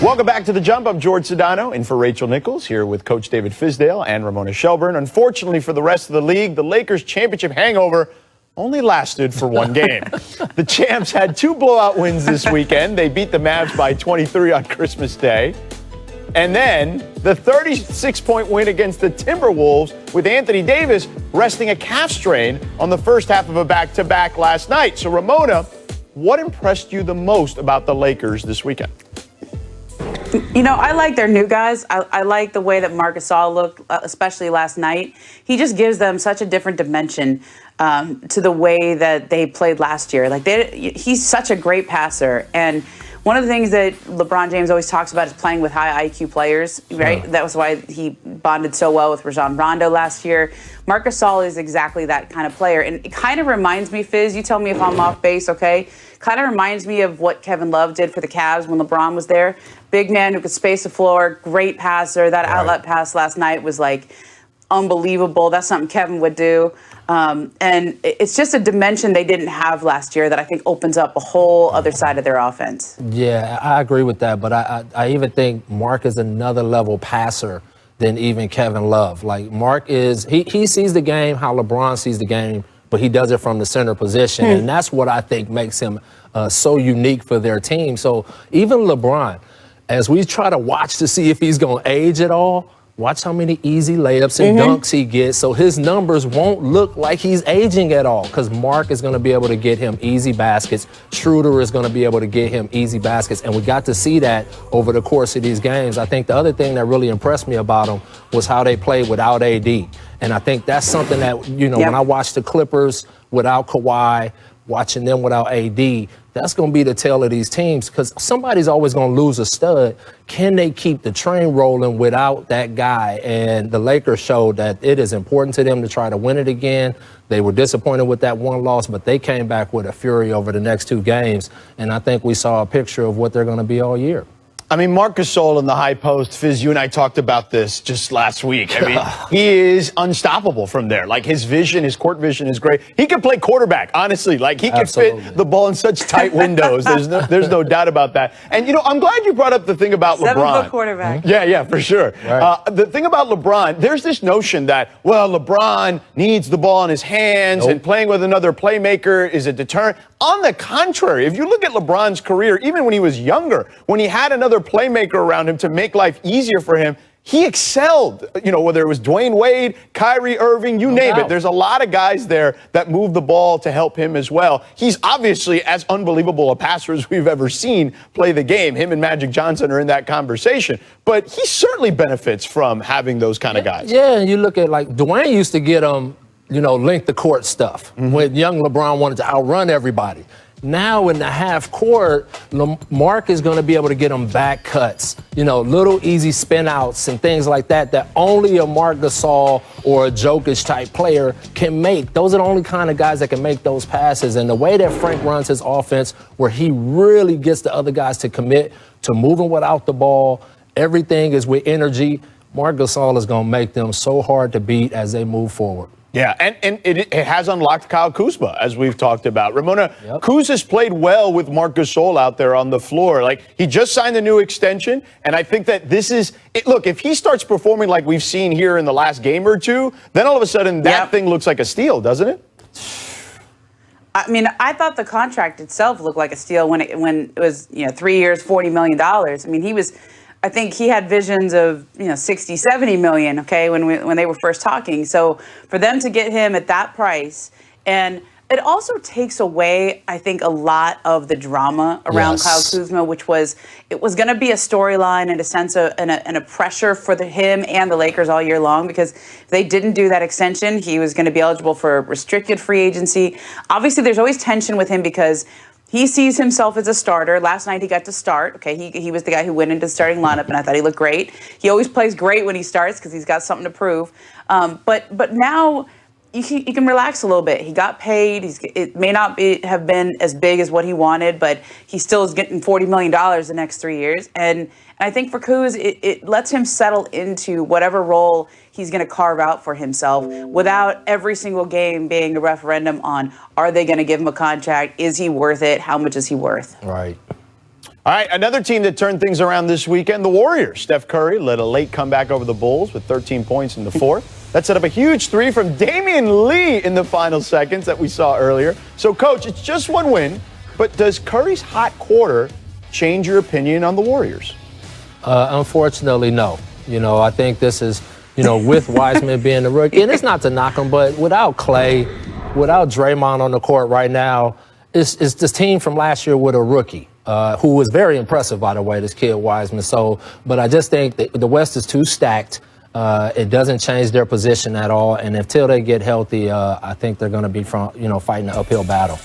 Welcome back to The Jump. I'm George Sedano, in for Rachel Nichols, here with Coach David Fizdale and Ramona Shelburne. Unfortunately for the rest of the league, the Lakers' championship hangover only lasted for one game. The champs had 2 blowout wins this weekend. They beat the Mavs by 23 on Christmas Day. And then the 36-point win against the Timberwolves with Anthony Davis resting a calf strain on the first half of a back-to-back last night. So, Ramona, what impressed you the most about the Lakers this weekend? You know, I like their new guys. I like the way that Marc Gasol looked, especially last night. He just gives them such a different dimension to the way that they played last year. He's such a great passer. And one of the things that LeBron James always talks about is playing with high IQ players, right? That was why he bonded so well with Rajon Rondo last year. Marc Gasol is exactly that kind of player. And it kind of reminds me, Fizz, you tell me if I'm off base, okay? Kind of reminds me of what Kevin Love did for the Cavs when LeBron was there. Big man who could space the floor, great passer. That outlet pass last night was unbelievable. That's something Kevin would do. And it's just a dimension they didn't have last year that I think opens up a whole other side of their offense. Yeah, I agree with that. But I even think Marc is another level passer than even Kevin Love. Marc is, he sees the game how LeBron sees the game, but he does it from the center position. And that's what I think makes him so unique for their team. So even LeBron, as we try to watch to see if he's going to age at all, watch how many easy layups and dunks he gets, so his numbers won't look like he's aging at all, because Marc is going to be able to get him easy baskets. Schroeder is going to be able to get him easy baskets, and we got to see that over the course of these games. I think the other thing that really impressed me about them was how they played without AD, and I think that's something that, when I watch the Clippers without Kawhi, watching them without AD, that's going to be the tale of these teams, because somebody's always going to lose a stud. Can they keep the train rolling without that guy? And the Lakers showed that it is important to them to try to win it again. They were disappointed with that one loss, but they came back with a fury over the next 2 games. And I think we saw a picture of what they're going to be all year. I mean, Marc Gasol in the high post, Fizz, you and I talked about this just last week. I mean, he is unstoppable from there. His vision, his court vision is great. He can play quarterback, honestly. He can fit the ball in such tight windows. There's no doubt about that. And, I'm glad you brought up the thing about LeBron. 7-foot quarterback. Yeah, for sure. Right. The thing about LeBron, there's this notion that, LeBron needs the ball in his hands and playing with another playmaker is a deterrent. On the contrary, if you look at LeBron's career, even when he was younger, when he had another playmaker around him to make life easier for him, he excelled. Whether it was Dwayne Wade, Kyrie Irving, you name it. There's a lot of guys there that move the ball to help him as well. He's obviously as unbelievable a passer as we've ever seen play the game. Him and Magic Johnson are in that conversation. But he certainly benefits from having those kind of guys. Yeah, and you look at Dwayne used to get him, length of court stuff when young LeBron wanted to outrun everybody. Now in the half court, Marc is going to be able to get them back cuts, little easy spin outs and things like that only a Marc Gasol or a Jokic type player can make. Those are the only kind of guys that can make those passes. And the way that Frank runs his offense, where he really gets the other guys to commit to moving without the ball, everything is with energy. Marc Gasol is going to make them so hard to beat as they move forward. Yeah, and it has unlocked Kyle Kuzma, as we've talked about. Ramona, Kuzma's played well with Marc Gasol out there on the floor. He just signed a new extension, and I think that this is it. Look, if he starts performing like we've seen here in the last game or two, then all of a sudden that thing looks like a steal, doesn't it? I mean, I thought the contract itself looked like a steal when it was 3 years, $40 million. I mean, I think he had visions of 60, 70 million, okay, when they were first talking. So for them to get him at that price, and it also takes away, I think, a lot of the drama around Kyle Kuzma, which was going to be a storyline and a sense of and a pressure for him and the Lakers all year long, because if they didn't do that extension, he was going to be eligible for restricted free agency. Obviously, there's always tension with him because he sees himself as a starter. Last night he got to start. Okay, he was the guy who went into the starting lineup, and I thought he looked great. He always plays great when he starts because he's got something to prove. But now you can relax a little bit. He got paid. It may not have been as big as what he wanted, but he still is getting $40 million the next 3 years. And I think for Kuz, it lets him settle into whatever role he's going to carve out for himself without every single game being a referendum on, are they going to give him a contract? Is he worth it? How much is he worth? Right. All right, another team that turned things around this weekend, the Warriors. Steph Curry led a late comeback over the Bulls with 13 points in the fourth. That set up a huge three from Damian Lee in the final seconds that we saw earlier. So, Coach, it's just one win, but does Curry's hot quarter change your opinion on the Warriors? Unfortunately, no. I think this is, with Wiseman being the rookie, and it's not to knock him, but without Clay, without Draymond on the court right now, it's this team from last year with a rookie. Who was very impressive, by the way, this kid Wiseman. But I just think that the West is too stacked. It doesn't change their position at all. And until they get healthy, I think they're going to be fighting an uphill battle.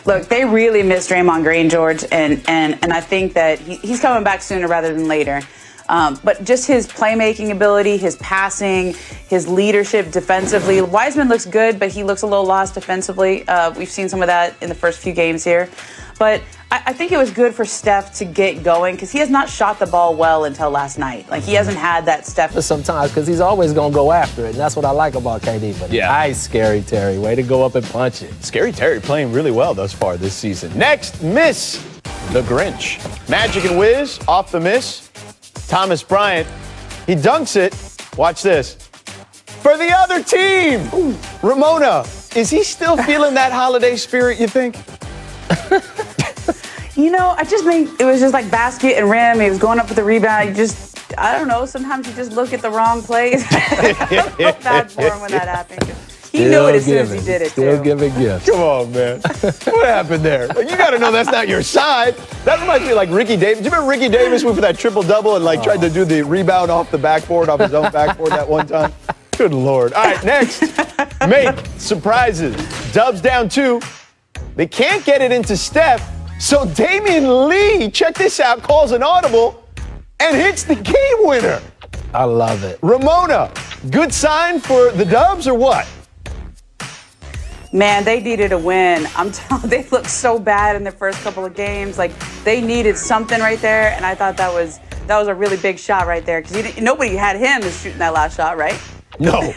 Look, they really miss Draymond Green, George, and I think that he's coming back sooner rather than later. But just his playmaking ability, his passing, his leadership defensively. Wiseman looks good, but he looks a little lost defensively. We've seen some of that in the first few games here. But I think it was good for Steph to get going because he has not shot the ball well until last night. Like, he hasn't had that Steph. Sometimes, because he's always going to go after it, and that's what I like about KD. But nice, Scary Terry. Way to go up and punch it. Scary Terry playing really well thus far this season. Next, miss the Grinch. Magic and Wiz off the miss. Thomas Bryant, he dunks it. Watch this. For the other team. Ooh. Ramona, is he still feeling that holiday spirit, you think? I just think it was just like basket and rim. He was going up with the rebound. I don't know. Sometimes you just look at the wrong plays. I felt bad for him when that happened. He knew it as soon as he did it, Still giving gifts. Come on, man. What happened there? You got to know that's not your side. That reminds me of like Ricky Davis. Do you remember Ricky Davis went for that triple-double and tried to do the rebound off the backboard, off his own backboard that one time? Good Lord. All right, next. Make surprises. Dubs down 2. They can't get it into Steph. So Damian Lee, check this out, calls an audible and hits the game winner. I love it. Ramona, good sign for the Dubs or what? Man, they needed a win. I'm telling you, they looked so bad in the first couple of games. Like, they needed something right there, and I thought that was a really big shot right there because nobody had him as shooting that last shot, right? No.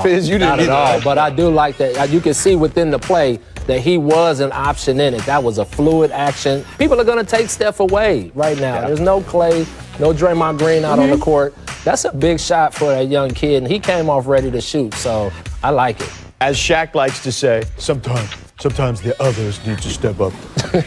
Fizz, you didn't not at all. But I do like that. You can see within the play that he was an option in it. That was a fluid action. People are going to take Steph away right now. Yeah. There's no Clay, no Draymond Green out on the court. That's a big shot for a young kid, and he came off ready to shoot, so I like it. As Shaq likes to say, sometimes the others need to step up.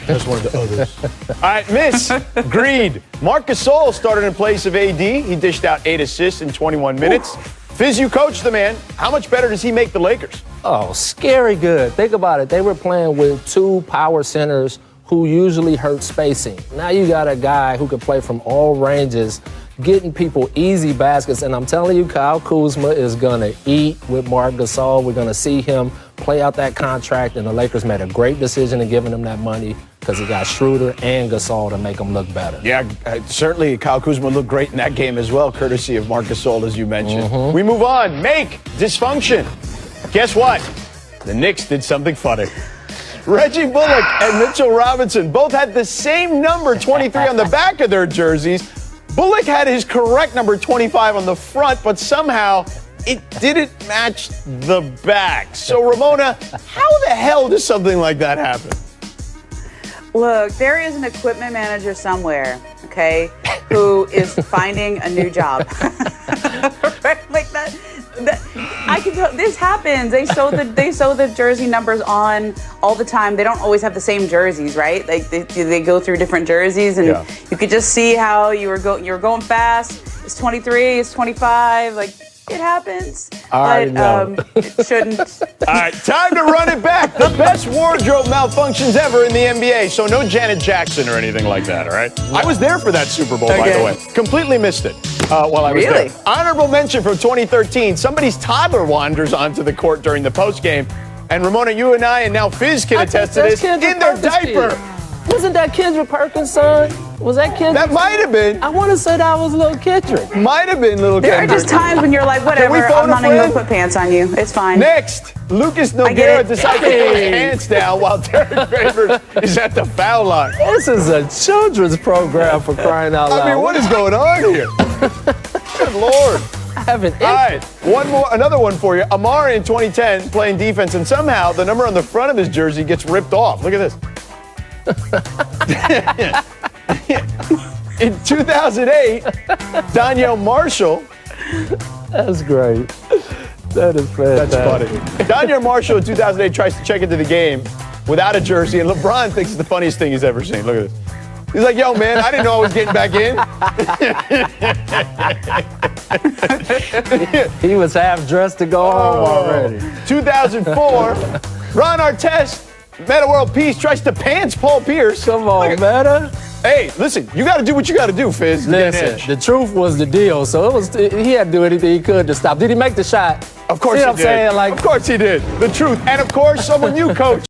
That's one of the others. All right, miss. Greed. Marc Gasol started in place of AD. He dished out 8 assists in 21 minutes. Fizz, you coached the man. How much better does he make the Lakers? Oh, scary good. Think about it. They were playing with 2 power centers who usually hurt spacing. Now you got a guy who can play from all ranges, getting people easy baskets. And I'm telling you, Kyle Kuzma is going to eat with Marc Gasol. We're going to see him play out that contract. And the Lakers made a great decision in giving him that money because he got Schroeder and Gasol to make him look better. Yeah, certainly Kyle Kuzma looked great in that game as well, courtesy of Marc Gasol, as you mentioned. We move on. Make dysfunction. Guess what? The Knicks did something funny. Reggie Bullock and Mitchell Robinson both had the same number 23 on the back of their jerseys. Bullock had his correct number 25 on the front, but somehow it didn't match the back. So, Ramona, how the hell does something like that happen? Look, there is an equipment manager somewhere, okay, who is finding a new job. Right? Like that. I can tell this happens. They sew the jersey numbers on all the time. They don't always have the same jerseys, right? Like they go through different jerseys, and you could just see how you were going fast. It's 23. It's 25. Like, it happens. But it shouldn't. All right, time to run it back. The best wardrobe malfunctions ever in the NBA. So no Janet Jackson or anything like that, all right? I was there for that Super Bowl, by the way. Completely missed it while I was there. Honorable mention from 2013. Somebody's toddler wanders onto the court during the postgame. And Ramona, you and I, and now Fizz can attest to this, in their diaper. Wasn't that Kendrick Perkins' son? Was that Kendrick? That might have been. I want to say that was little Kendrick. Might have been little Kendrick. There are just times when you're like, whatever, I'm not even going to put pants on you. It's fine. Next, Lucas Nogueira decides to put his pants down while Derek Favors is at the foul line. This is a children's program, for crying out loud. I mean, what is going on here? Good Lord. I haven't. All right, another one for you. Amari in 2010 playing defense, and somehow the number on the front of his jersey gets ripped off. Look at this. In 2008, Donyell Marshall. That's great. That is fantastic. That's funny. Donyell Marshall in 2008 tries to check into the game without a jersey, and LeBron thinks it's the funniest thing he's ever seen. Look at this. He's like, yo, man, I didn't know I was getting back in. He was half dressed to go home already. 2004, Ron Artest, Meta World Peace, tries to pants Paul Pierce. Come on, Meta. Hey, listen, you got to do what you got to do, Fizz. Listen, the truth was the deal, so he had to do anything he could to stop. Did he make the shot? Of course See he what I'm did. saying? Like, of course he did. The truth. And of course, someone you coach.